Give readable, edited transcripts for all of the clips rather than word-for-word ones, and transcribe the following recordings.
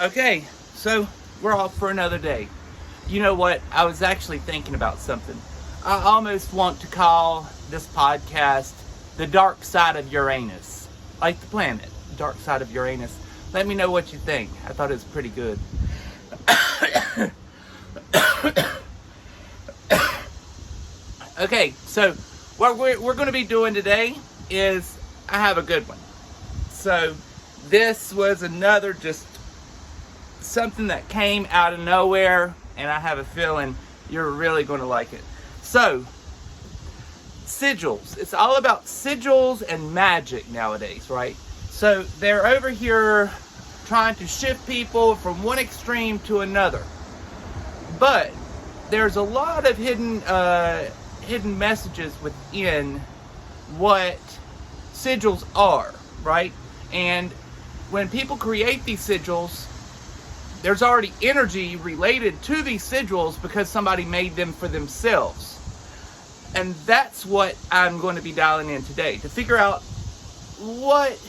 Okay, so we're off for another day. You know what? I was actually thinking about something. I almost want to call this podcast The Dark Side of Uranus. Like the planet, the dark side of Uranus. Let me know what you think. I thought it was pretty good. Okay, so what we're going to be doing today is, I have a good one. So this was another just something that came out of nowhere, and I have a feeling you're really going to like it. So, sigils. It's all about sigils and magic nowadays, right? So they're over here trying to shift people from one extreme to another. But there's a lot of hidden messages within what sigils are, right? And when people create these sigils, there's already energy related to these sigils because somebody made them for themselves. And that's what I'm going to be dialing in today, to figure out what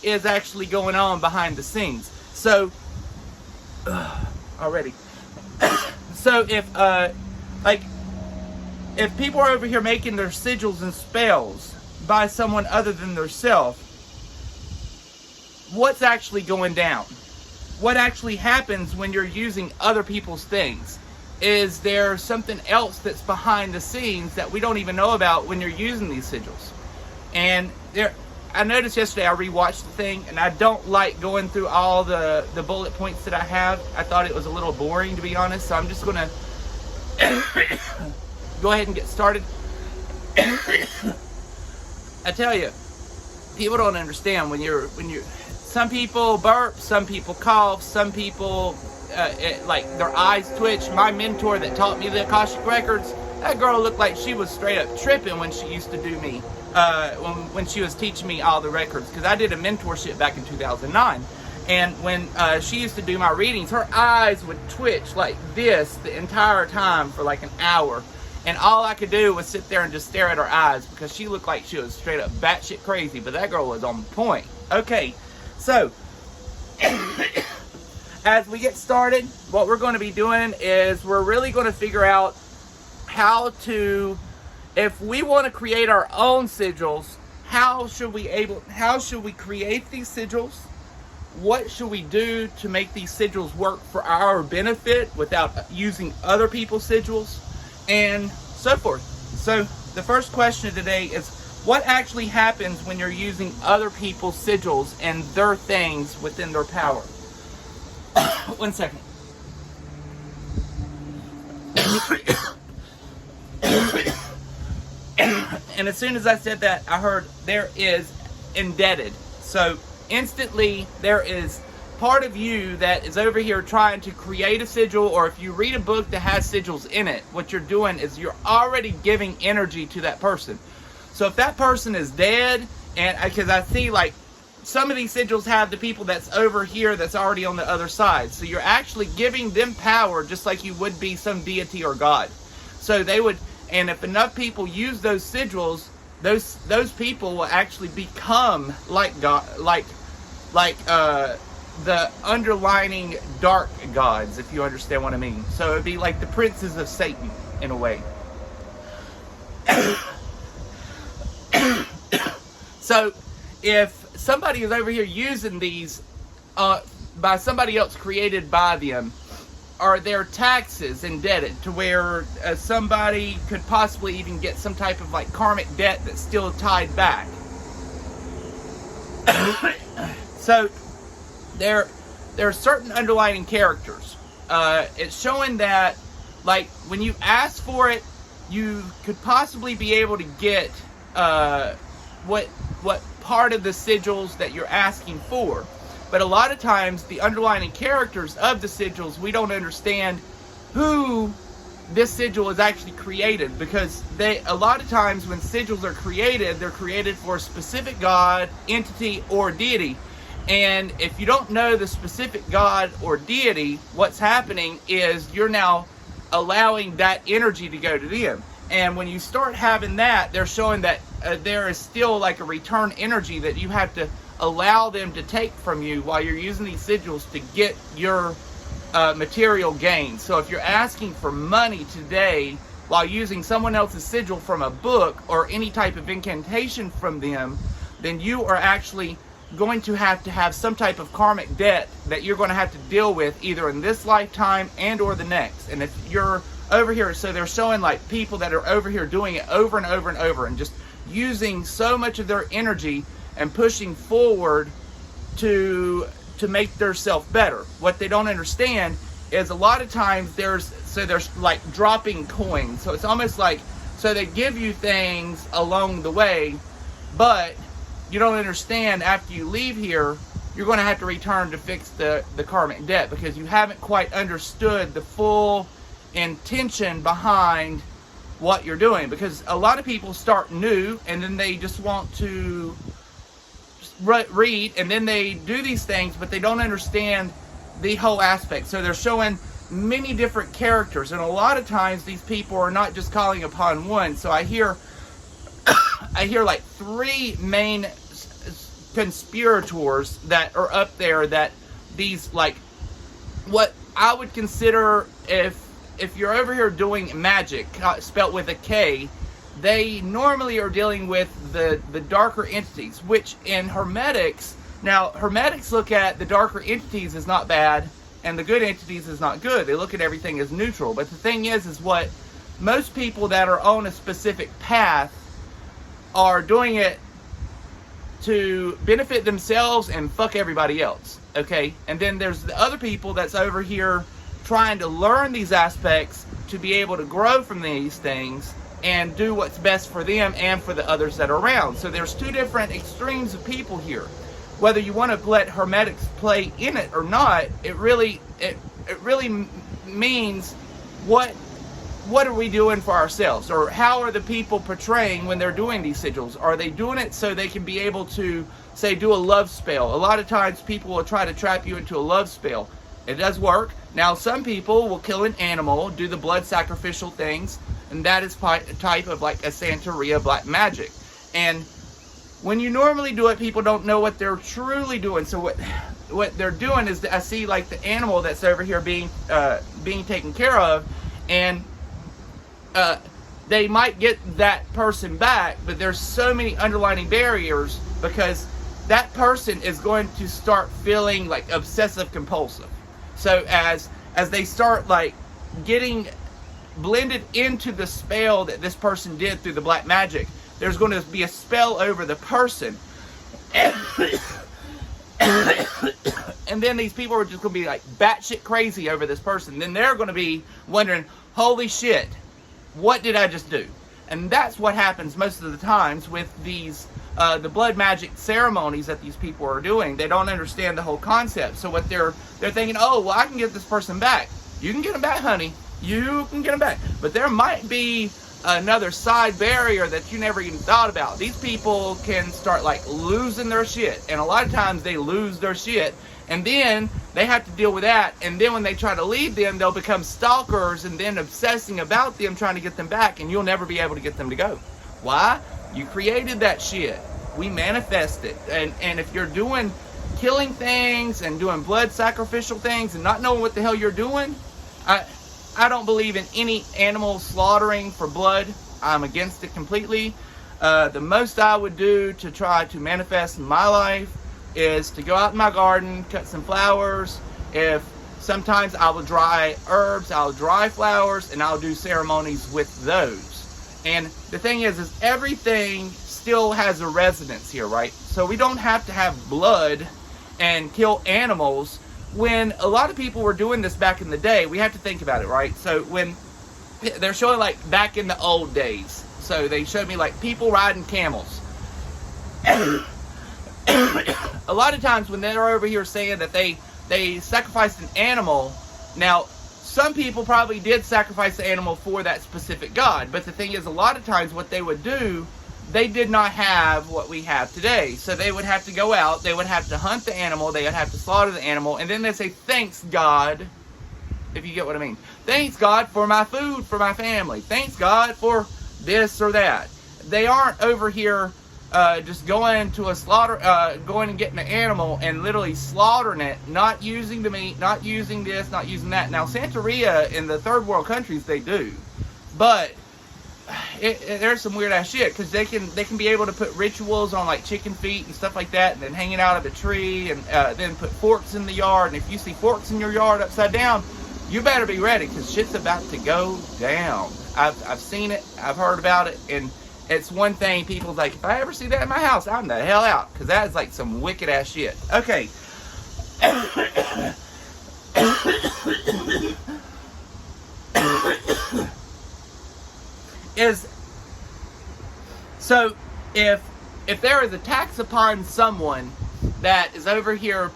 is actually going on behind the scenes. So, already. So if people are over here making their sigils and spells by someone other than themselves, what's actually going down? What actually happens when you're using other people's things? Is there something else that's behind the scenes that we don't even know about when you're using these sigils? And I noticed yesterday I rewatched the thing, and I don't like going through all the bullet points that I have. I thought it was a little boring, to be honest, so I'm just going to go ahead and get started. I tell you, people don't understand when you're some people burp, some people cough, some people like their eyes twitch. My mentor that taught me the Akashic Records, that girl looked like she was straight up tripping when she used to do me, when she was teaching me all the records, because I did a mentorship back in 2009. And when she used to do my readings, her eyes would twitch like this the entire time for like an hour. And all I could do was sit there and just stare at her eyes, because she looked like she was straight up batshit crazy, but that girl was on point. Okay, so as we get started, what we're going to be doing is we're really going to figure out how to, if we want to create our own sigils, how should we create these sigils? What should we do to make these sigils work for our benefit without using other people's sigils, and so forth. So the first question today is, what actually happens when you're using other people's sigils and their things within their power? 1 second. And as soon as I said that, I heard there is indebted. So instantly there is part of you that is over here trying to create a sigil, or if you read a book that has sigils in it, what you're doing is you're already giving energy to that person. So if that person is dead, and because I see like some of these sigils have the people that's over here that's already on the other side, so you're actually giving them power just like you would be some deity or god. So they would, and if enough people use those sigils, those people will actually become like God, like the underlining dark gods, if you understand what I mean. So it'd be like the princes of Satan in a way. So if somebody is over here using these by somebody else created by them, are their taxes indebted to where somebody could possibly even get some type of like karmic debt that's still tied back? So there are certain underlying characters. It's showing that like when you ask for it, you could possibly be able to get what part of the sigils that you're asking for. But a lot of times the underlying characters of the sigils, we don't understand who this sigil is actually created, because a lot of times when sigils are created, they're created for a specific god, entity, or deity. And if you don't know the specific god or deity, what's happening is you're now allowing that energy to go to them. And when you start having that, they're showing that there is still like a return energy that you have to allow them to take from you while you're using these sigils to get your material gain. So if you're asking for money today while using someone else's sigil from a book or any type of incantation from them, then you are actually going to have some type of karmic debt that you're going to have to deal with either in this lifetime and or the next. And if you're over here, so they're showing like people that are over here doing it over and over and over and just using so much of their energy and pushing forward to make their self better. What they don't understand is a lot of times there's like dropping coins. So it's almost like, so they give you things along the way, but you don't understand after you leave here, you're going to have to return to fix the karmic debt because you haven't quite understood the full intention behind what you're doing. Because a lot of people start new and then they just want to read and then they do these things, but they don't understand the whole aspect. So they're showing many different characters, and a lot of times these people are not just calling upon one. So I hear like three main conspirators that are up there, that these, like, what I would consider, if you're over here doing magic, spelt with a K, they normally are dealing with the darker entities, which in Hermetics, now Hermetics look at the darker entities as not bad and the good entities as not good. They look at everything as neutral. But the thing is what most people that are on a specific path are doing it to benefit themselves and fuck everybody else, okay? And then there's the other people that's over here trying to learn these aspects to be able to grow from these things and do what's best for them and for the others that are around. So there's two different extremes of people here. Whether you want to let Hermetics play in it or not, it really means what are we doing for ourselves? Or how are the people portraying when they're doing these sigils? Are they doing it so they can be able to, say, do a love spell? A lot of times people will try to trap you into a love spell. It does work. Now, some people will kill an animal, do the blood sacrificial things, and that is a type of like a Santeria black magic. And when you normally do it, people don't know what they're truly doing. So what they're doing is, I see like the animal that's over here being taken care of, and they might get that person back, but there's so many underlying barriers because that person is going to start feeling like obsessive compulsive. So as they start like getting blended into the spell that this person did through the black magic, there's going to be a spell over the person. And then these people are just going to be like batshit crazy over this person. Then they're going to be wondering, holy shit, what did I just do? And that's what happens most of the times with these the blood magic ceremonies that these people are doing. They don't understand the whole concept. So what they're thinking, oh, well, I can get this person back. You can get them back, honey. You can get them back. But there might be another side barrier that you never even thought about. These people can start like losing their shit. And a lot of times they lose their shit. And then they have to deal with that. And then when they try to leave them, they'll become stalkers and then obsessing about them, trying to get them back. And you'll never be able to get them to go. Why? You created that shit. We manifest it. And if you're doing killing things and doing blood sacrificial things and not knowing what the hell you're doing, I don't believe in any animal slaughtering for blood. I'm against it completely. The most I would do to try to manifest my life is to go out in my garden, cut some flowers. If sometimes I will dry herbs, I'll dry flowers, and I'll do ceremonies with those. And the thing is everything still has a resonance here, right? So we don't have to have blood and kill animals. When a lot of people were doing this back in the day, we have to think about it, right? So when they're showing like back in the old days, so they showed me like people riding camels. A lot of times when they're over here saying that they sacrificed an animal, now some people probably did sacrifice the animal for that specific god, but the thing is, a lot of times what they would do, they did not have what we have today. So they would have to go out, they would have to hunt the animal, they would have to slaughter the animal, and then they say, thanks God, if you get what I mean. Thanks God for my food, for my family. Thanks God for this or that. They aren't over here just going to a slaughter, going and getting an animal and literally slaughtering it, not using the meat, not using this, not using that. Now, Santeria in the third world countries, they do. But there's some weird ass shit, because they can be able to put rituals on like chicken feet and stuff like that, and then hang it out of a tree, and then put forks in the yard. And if you see forks in your yard upside down, you better be ready, because shit's about to go down. I've seen it, I've heard about it, and it's one thing people's like, if I ever see that in my house, I'm the hell out, because that is like some wicked ass shit. Okay. So if there is a tax upon someone that is over here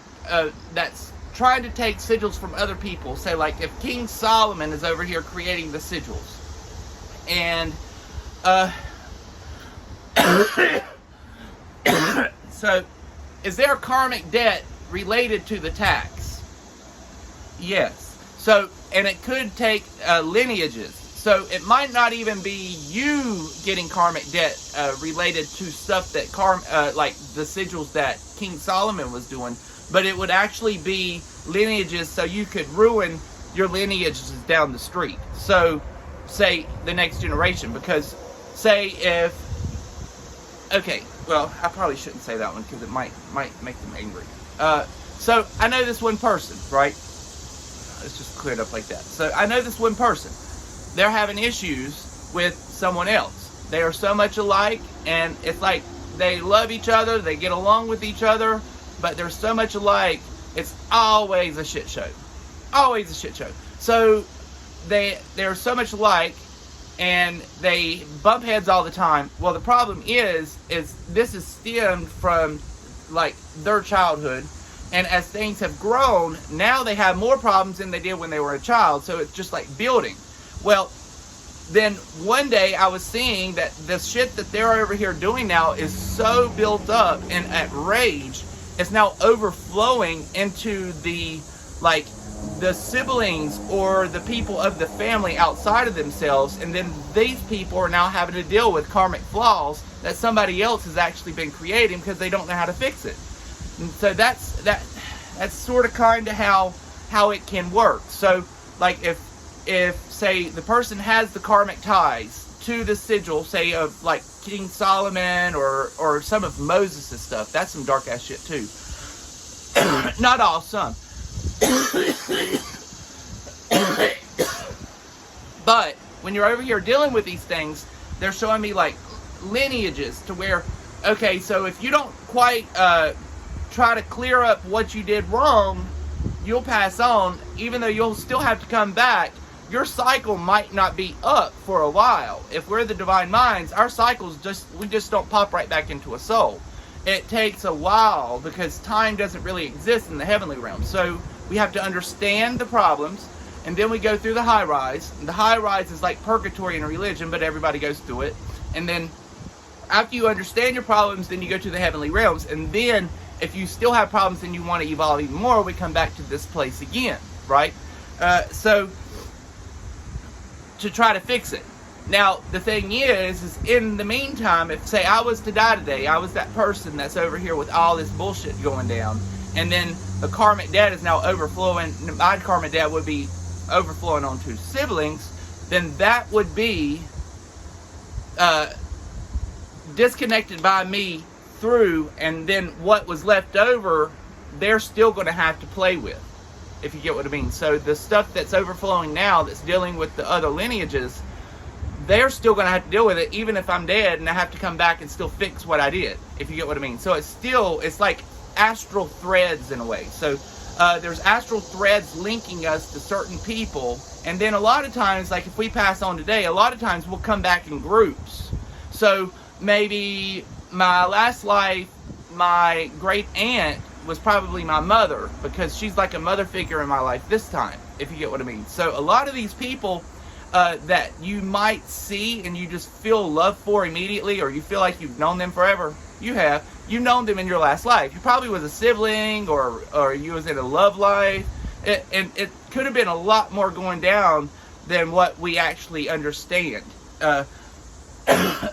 that's trying to take sigils from other people, say like if King Solomon is over here creating the sigils, and so is there a karmic debt related to the tax? Yes. So, and it could take lineages. So it might not even be you getting karmic debt related to stuff that like the sigils that King Solomon was doing, but it would actually be lineages, so you could ruin your lineages down the street. So, say the next generation, because say if, okay, well, I probably shouldn't say that one because it might make them angry. So I know this one person, right? Let's just clear it up like that. So I know this one person. They're having issues with someone else. They are so much alike, and it's like they love each other, they get along with each other, but they're so much alike, it's always a shit show. Always a shit show. So they're so much alike, and they bump heads all the time. Well, the problem is this is stemmed from like their childhood, and as things have grown, now they have more problems than they did when they were a child. So it's just like building. Well, then one day I was seeing that the shit that they're over here doing now is so built up and at rage, it's now overflowing into the siblings or the people of the family outside of themselves, and then these people are now having to deal with karmic flaws that somebody else has actually been creating because they don't know how to fix it. And so that's sort of kind of how it can work. So like if say the person has the karmic ties to the sigil, say of like King Solomon or some of Moses' stuff, that's some dark ass shit too. Not all, some. But when you're over here dealing with these things, they're showing me like lineages to where, okay, so if you don't quite try to clear up what you did wrong, you'll pass on, even though you'll still have to come back. Your cycle might not be up for a while. If we're the divine minds, our cycles we just don't pop right back into a soul. It takes a while because time doesn't really exist in the heavenly realm. So we have to understand the problems, and then we go through the high rise. And the high rise is like purgatory in a religion, but everybody goes through it. And then after you understand your problems, then you go to the heavenly realms. And then if you still have problems and you want to evolve even more, we come back to this place again, right? So to try to fix it. Now, the thing is in the meantime, if, say, I was to die today, I was that person that's over here with all this bullshit going down, and then the karmic debt is now overflowing, my karmic debt would be overflowing onto siblings, then that would be disconnected by me through, and then what was left over, they're still going to have to play with, if you get what I mean. So the stuff that's overflowing now, that's dealing with the other lineages, they're still going to have to deal with it, even if I'm dead, and I have to come back and still fix what I did, if you get what I mean. So it's like astral threads in a way. So there's astral threads linking us to certain people, and then a lot of times, like if we pass on today, a lot of times we'll come back in groups. So maybe my last life, my great aunt was probably my mother, because she's like a mother figure in my life this time, if you get what I mean. So a lot of these people that you might see and you just feel love for immediately, or you feel like you've known them forever, you've known them in your last life. You probably was a sibling, or you was in a love life, and it could have been a lot more going down than what we actually understand.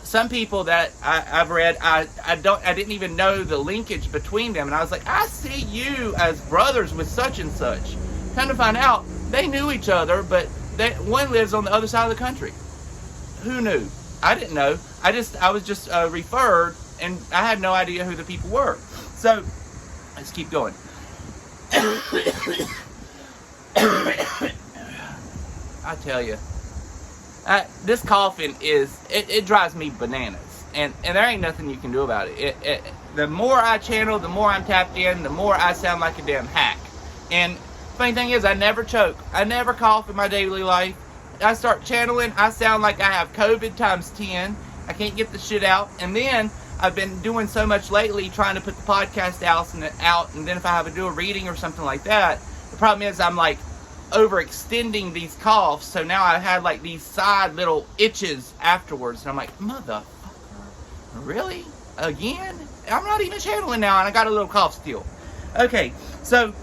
some people that I've read, I didn't even know the linkage between them, and I was like, I see you as brothers with such and such. Kind of find out they knew each other, but one lives on the other side of the country. Who knew? I didn't know. I was just referred, and I had no idea who the people were. So let's keep going. I tell you, this coughing it drives me bananas, and there ain't nothing you can do about it. The more I channel, the more I'm tapped in, the more I sound like a damn hack. And funny thing is, I never choke. I never cough in my daily life. I start channeling, I sound like I have COVID times 10. I can't get the shit out. And then I've been doing so much lately, trying to put the podcast out, and then if I have to do a reading or something like that, the problem is I'm like overextending these coughs, so now I had like these side little itches afterwards, and I'm like, motherfucker, really? Again? I'm not even channeling now, and I got a little cough still. Okay, so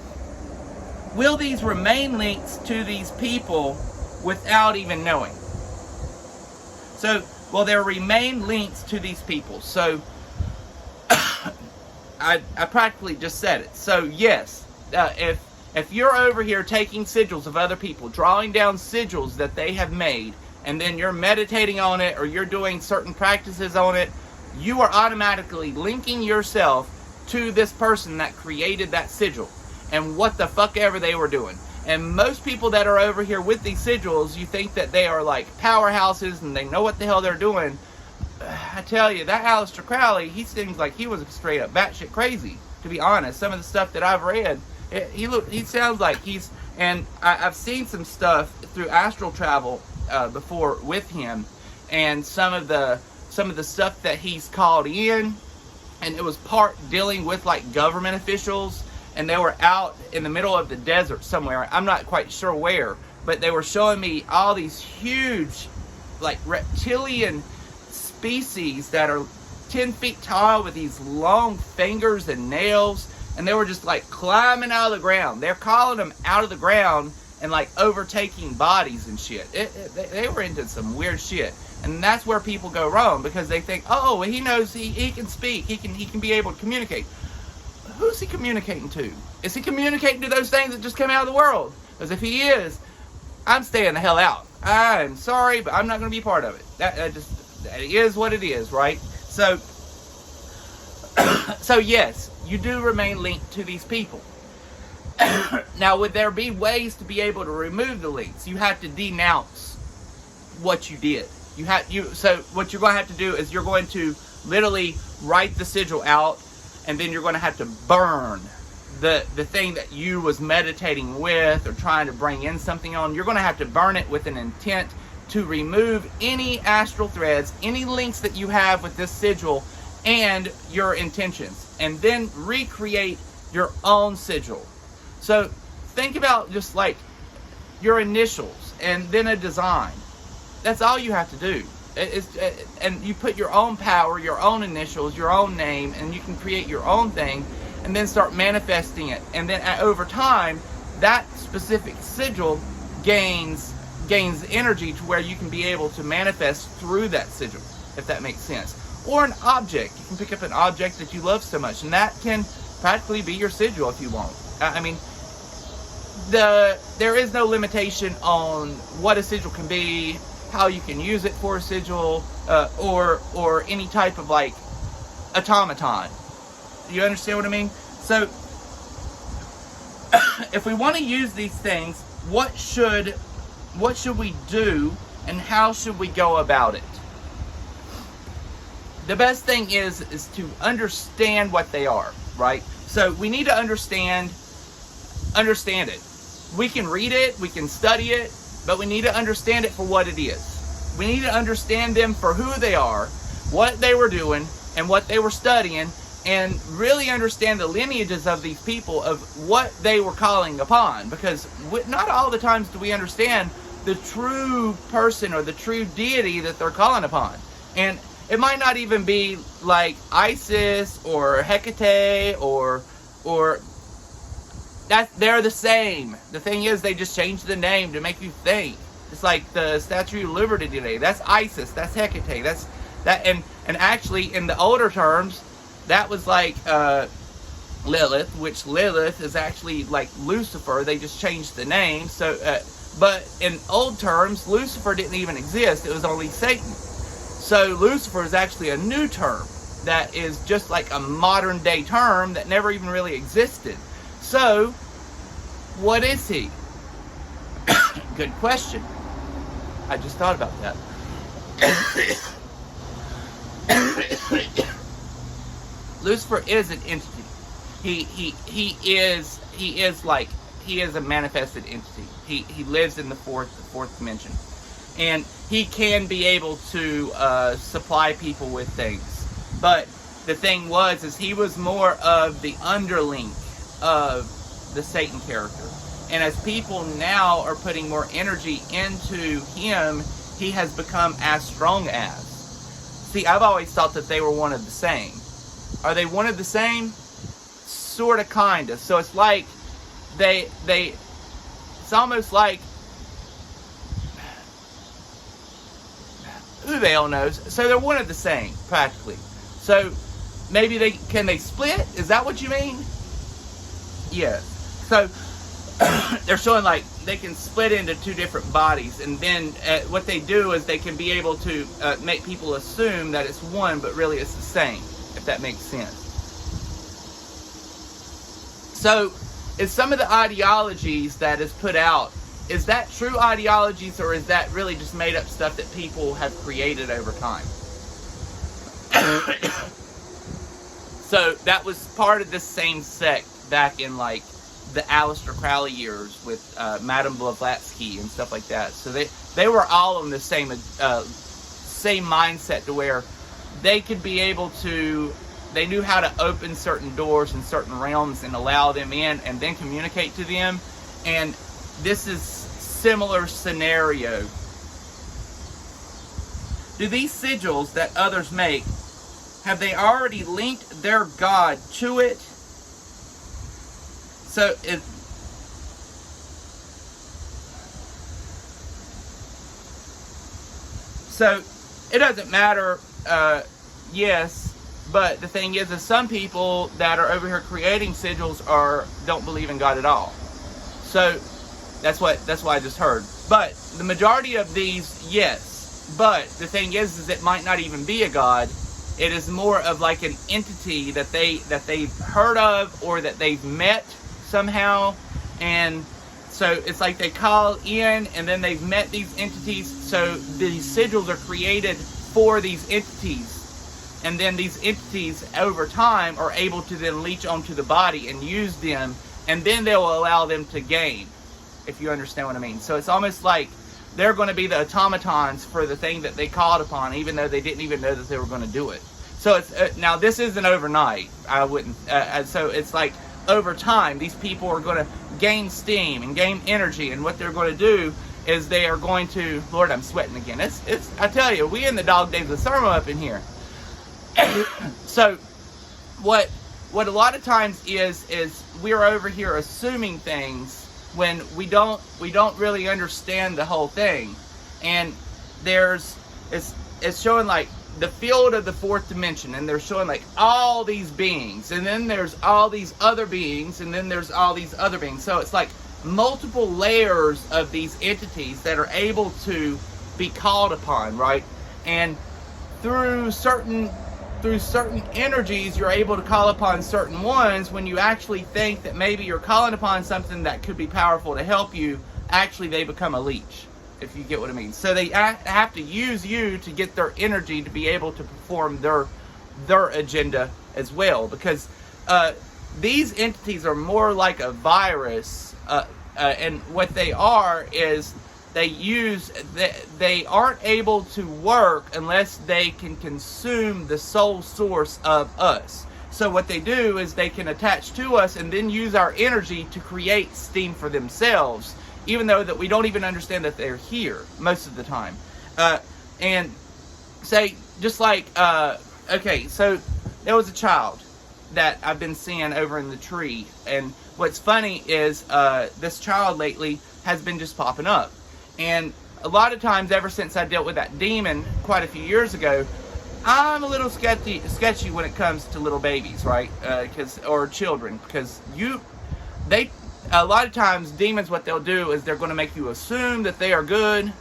will these remain links to these people without even knowing? So, will there remain links to these people? So, I practically just said it. So, yes, if you're over here taking sigils of other people, drawing down sigils that they have made, and then you're meditating on it, or you're doing certain practices on it, you are automatically linking yourself to this person that created that sigil, and what the fuck ever they were doing. And most people that are over here with these sigils, you think that they are like powerhouses and they know what the hell they're doing. I tell you, that Aleister Crowley, he seems like he was straight up batshit crazy, to be honest. Some of the stuff that I've read, he sounds like he's, and I've seen some stuff through astral travel before with him, and some of the stuff that he's called in, and it was part dealing with like government officials, and they were out in the middle of the desert somewhere. I'm not quite sure where, but they were showing me all these huge, like reptilian species that are 10 feet tall with these long fingers and nails, and they were just like climbing out of the ground. They're calling them out of the ground and like overtaking bodies and shit. They were into some weird shit, and that's where people go wrong, because they think, oh, he knows he can speak, he can be able to communicate. Who's he communicating to? Is he communicating to those things that just came out of the world? Because if he is, I'm staying the hell out. I'm sorry, but I'm not going to be part of it. That is what it is, right? So yes, you do remain linked to these people. Now, would there be ways to be able to remove the links? You have to denounce what you did. So what you're going to have to do is you're going to literally write the sigil out, and then you're going to have to burn the thing that you was meditating with or trying to bring in something on. You're going to have to burn it with an intent to remove any astral threads, any links that you have with this sigil, and your intentions, and then recreate your own sigil. So think about just like your initials and then a design. That's all you have to do. And you put your own power, your own initials, your own name, and you can create your own thing, and then start manifesting it. And then over time, that specific sigil gains energy to where you can be able to manifest through that sigil, if that makes sense. Or an object. You can pick up an object that you love so much, and that can practically be your sigil if you want. I mean, there is no limitation on what a sigil can be, how you can use it for a sigil, or any type of like automaton. Do you understand what I mean? So if we want to use these things, what should we do, and how should we go about it? The best thing is to understand what they are, right? So we need to understand it. We can read it, we can study it, but we need to understand it for what it is. We need to understand them for who they are, what they were doing, and what they were studying, and really understand the lineages of these people, of what they were calling upon. Because not all the times do we understand the true person or the true deity that they're calling upon. And it might not even be like Isis or Hecate or that they're the same. The thing is, they just changed the name to make you think. It's like the Statue of Liberty today. That's Isis. That's Hecate. That and actually in the older terms, that was like Lilith, which Lilith is actually like Lucifer. They just changed the name. So, but in old terms, Lucifer didn't even exist. It was only Satan. So Lucifer is actually a new term that is just like a modern day term that never even really existed. So, what is he? Good question. I just thought about that. Lucifer is an entity. He is a manifested entity. He lives in the fourth dimension, and he can be able to supply people with things. But the thing is he was more of the underling of the Satan character. And as people now are putting more energy into him, he has become as strong as. See, I've always thought that they were one of the same. Are they one of the same? Sort of, kind of. So it's like it's almost like, who the hell knows? So they're one of the same, practically. So maybe can they split? Is that what you mean? Yeah. So they're showing like they can split into two different bodies, and then what they do is they can be able to make people assume that it's one, but really it's the same, if that makes sense. So is some of the ideologies that is put out, is that true ideologies, or is that really just made up stuff that people have created over time? So that was part of this same sect back in like the Aleister Crowley years with Madame Blavatsky and stuff like that. So they were all on the same mindset, to where they could be able to, they knew how to open certain doors in certain realms and allow them in and then communicate to them. And this is similar scenario. Do these sigils that others make, have they already linked their God to it? So it doesn't matter, yes, but the thing is some people that are over here creating sigils don't believe in God at all. So that's why I just heard. But the majority of these, yes. But the thing is it might not even be a God. It is more of like an entity that they've heard of, or that they've met somehow. And so it's like they call in, and then they've met these entities. So these sigils are created for these entities, and then these entities over time are able to then leech onto the body and use them, and then they will allow them to gain, if you understand what I mean. So it's almost like they're going to be the automatons for the thing that they called upon, even though they didn't even know that they were going to do it. So it's now this isn't overnight. I wouldn't. So it's like over time, these people are going to gain steam and gain energy, and what they're going to do is they are going to. Lord, I'm sweating again. It's. I tell you, we in the dog days of thermo up in here. So what a lot of times is we're over here assuming things when we don't really understand the whole thing. And it's showing like the field of the fourth dimension, and they're showing like all these beings, and then there's all these other beings, and then there's all these other beings. So it's like multiple layers of these entities that are able to be called upon, right? And through certain energies, you're able to call upon certain ones. When you actually think that maybe you're calling upon something that could be powerful to help you, actually they become a leech, if you get what I mean. So they have to use you to get their energy to be able to perform their agenda as well, because these entities are more like a virus, and what they are is they aren't able to work unless they can consume the soul source of us. So what they do is they can attach to us and then use our energy to create steam for themselves, even though that we don't even understand that they're here most of the time. And say, just like, okay, so there was a child that I've been seeing over in the tree, and what's funny is this child lately has been just popping up. And a lot of times, ever since I dealt with that demon quite a few years ago, I'm a little sketchy when it comes to little babies, right? Or children, because a lot of times demons, what they'll do is they're going to make you assume that they are good,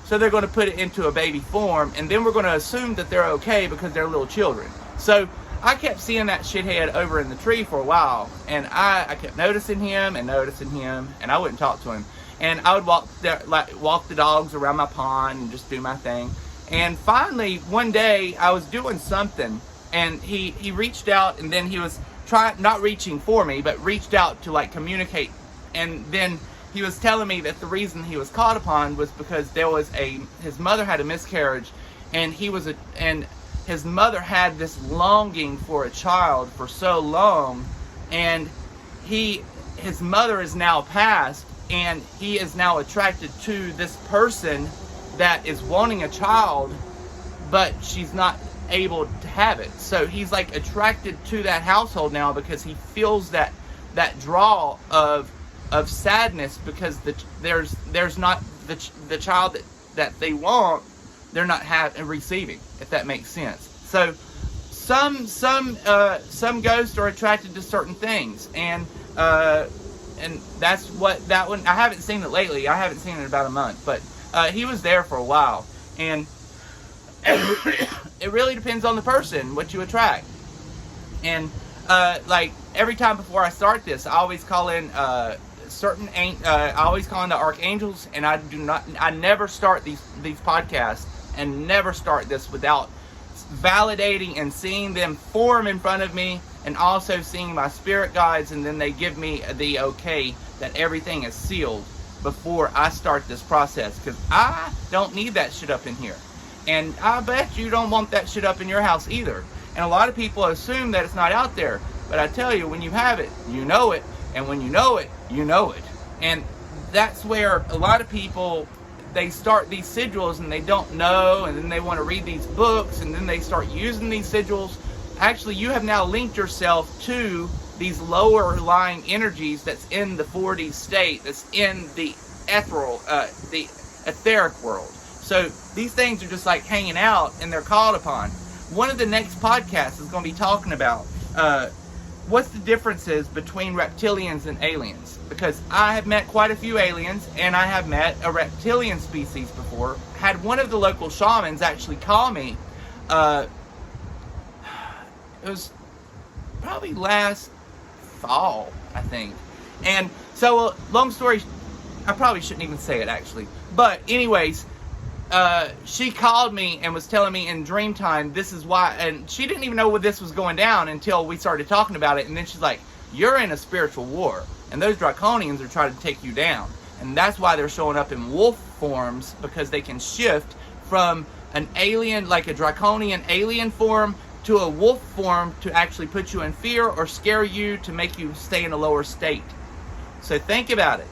so they're going to put it into a baby form, and then we're going to assume that they're okay because they're little children. So I kept seeing that shithead over in the tree for a while, and I kept noticing him, and I wouldn't talk to him. And I would walk the dogs around my pond and just do my thing. And finally, one day, I was doing something, and he reached out, and then he was not reaching for me, but reached out to like communicate. And then he was telling me that the reason he was called upon was because his mother had a miscarriage, and his mother had this longing for a child for so long, and his mother is now passed, and he is now attracted to this person that is wanting a child, but she's not able to have it. So he's like attracted to that household now because he feels that draw of sadness because there's not the child that they want, they're not receiving, if that makes sense. So some ghosts are attracted to certain things, and that's what that one. I haven't seen it lately. I haven't seen it in about a month, but he was there for a while, and it really depends on the person what you attract. And like every time before I start this, I always call in I always call in the archangels, and I never start these podcasts and never start this without validating and seeing them form in front of me, and also seeing my spirit guides, and then they give me the okay that everything is sealed before I start this process, because I don't need that shit up in here, and I bet you don't want that shit up in your house either. And a lot of people assume that it's not out there, but I tell you, when you have it, you know it, and when you know it, you know it. And that's where a lot of people, they start these sigils and they don't know, and then they want to read these books, and then they start using these sigils. Actually, you have now linked yourself to these lower lying energies that's in the 4D state, that's in the the etheric world. So these things are just like hanging out, and they're called upon. One of the next podcasts is going to be talking about what's the differences between reptilians and aliens, because I have met quite a few aliens, and I have met a reptilian species before. Had one of the local shamans actually call me. It was probably last fall, I think. And so, long story, I probably shouldn't even say it actually. But anyways, she called me and was telling me in dream time, this is why, and she didn't even know what this was going down until we started talking about it. And then she's like, you're in a spiritual war, and those draconians are trying to take you down. And that's why they're showing up in wolf forms, because they can shift from an alien, like a draconian alien form, to a wolf form to actually put you in fear or scare you to make you stay in a lower state. So think about it.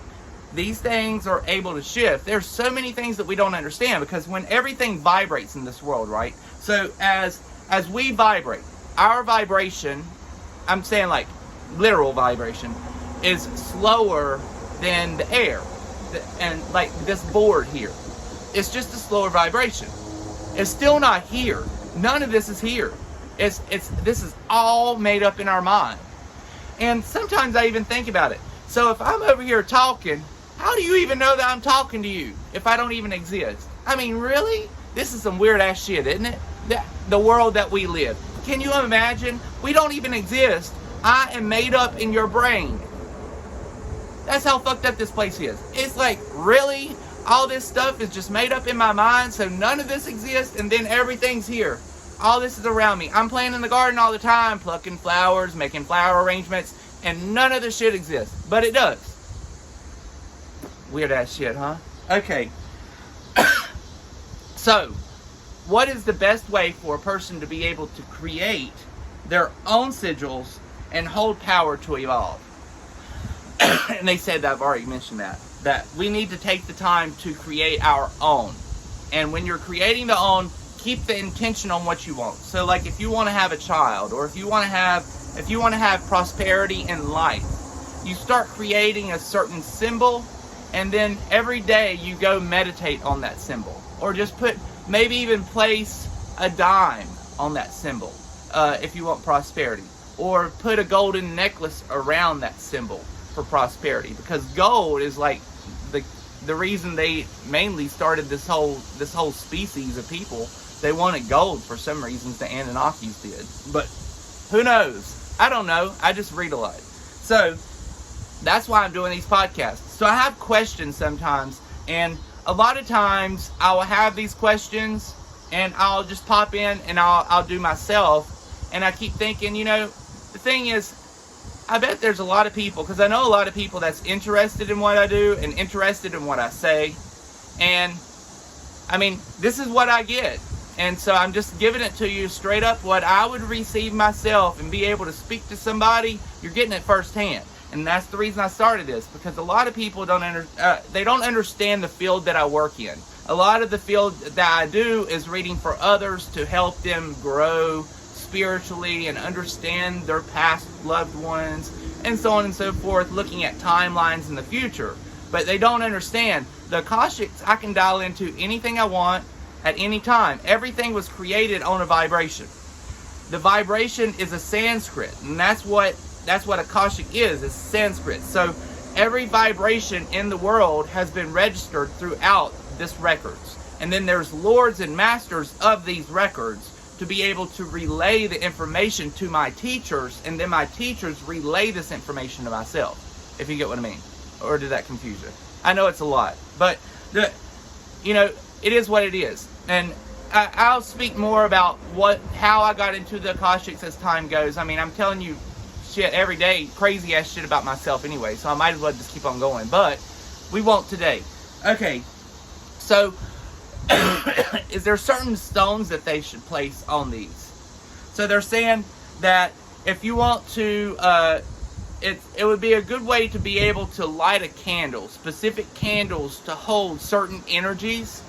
These things are able to shift. There's so many things that we don't understand, because when everything vibrates in this world, right? So as we vibrate, our vibration, I'm saying like literal vibration, is slower than the air. And like this board here, it's just a slower vibration. It's still not here. None of this is here. This is all made up in our mind. And sometimes I even think about it. So if I'm over here talking, how do you even know that I'm talking to you if I don't even exist? I mean, really? This is some weird ass shit, isn't it? The world that we live. Can you imagine? We don't even exist. I am made up in your brain. That's how fucked up this place is. It's like, really? All this stuff is just made up in my mind, so none of this exists, and then everything's here. All this is around me. I'm playing in the garden all the time, plucking flowers, making flower arrangements, and none of this shit exists. But it does. Weird ass shit, huh? Okay. So, what is the best way for a person to be able to create their own sigils and hold power to evolve? And they said that, I've already mentioned that we need to take the time to create our own. And when you're creating the own, keep the intention on what you want. So like if you want to have a child, or if you want to have prosperity in life, you start creating a certain symbol, and then every day you go meditate on that symbol, or just maybe even place a dime on that symbol if you want prosperity. Or put a golden necklace around that symbol for prosperity, because gold is like the reason they mainly started this whole species of people. They wanted gold for some reasons. The Anunnakis did, but who knows? I don't know. I just read a lot. So that's why I'm doing these podcasts. So I have questions sometimes, and a lot of times I will have these questions and I'll just pop in and I'll do myself. And I keep thinking, the thing is, I bet there's a lot of people, because I know a lot of people that's interested in what I do and interested in what I say. And I mean, this is what I get. And so I'm just giving it to you straight up, what I would receive myself and be able to speak to somebody. You're getting it firsthand. And that's the reason I started this, because a lot of people don't understand the field that I work in. A lot of the field that I do is reading for others to help them grow spiritually and understand their past loved ones and so on and so forth, looking at timelines in the future. But they don't understand the Akashics. I can dial into anything I want at any time. Everything was created on a vibration. The vibration is a Sanskrit, and that's what Akashic is Sanskrit. So every vibration in the world has been registered throughout this records. And then there's lords and masters of these records to be able to relay the information to my teachers, and then my teachers relay this information to myself, if you get what I mean. Or did that confuse you? I know it's a lot, but it is what it is. And I'll speak more about how I got into the Akashics as time goes. I mean, I'm telling you shit every day, crazy ass shit about myself anyway, so I might as well just keep on going, but we won't today. Okay, so is there certain stones that they should place on these? So they're saying that if you want to, it would be a good way to be able to light a candle, specific candles to hold certain energies.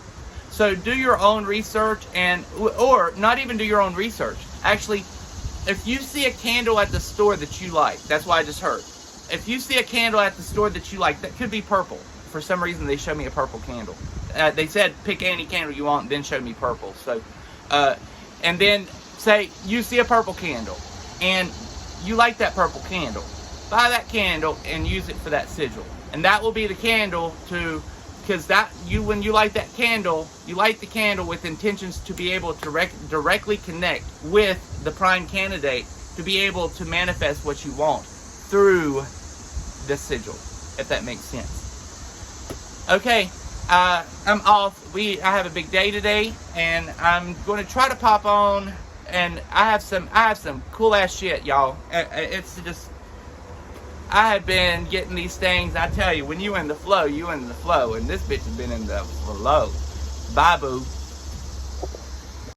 So do your own research, or not even do your own research. Actually, if you see a candle at the store that you like, that's what I just heard. If you see a candle at the store that you like, that could be purple. For some reason, they showed me a purple candle. They said pick any candle you want, then showed me purple. So, and then say you see a purple candle, and you like that purple candle. Buy that candle and use it for that sigil, and that will be the candle to. Because when you light that candle, you light the candle with intentions to be able to directly connect with the prime candidate to be able to manifest what you want through the sigil, if that makes sense. Okay, I'm off. I have a big day today, and I'm going to try to pop on, and I have some cool ass shit, y'all. It's just. I have been getting these things. I tell you, when you in the flow, you in the flow. And this bitch has been in the flow. Bye, boo.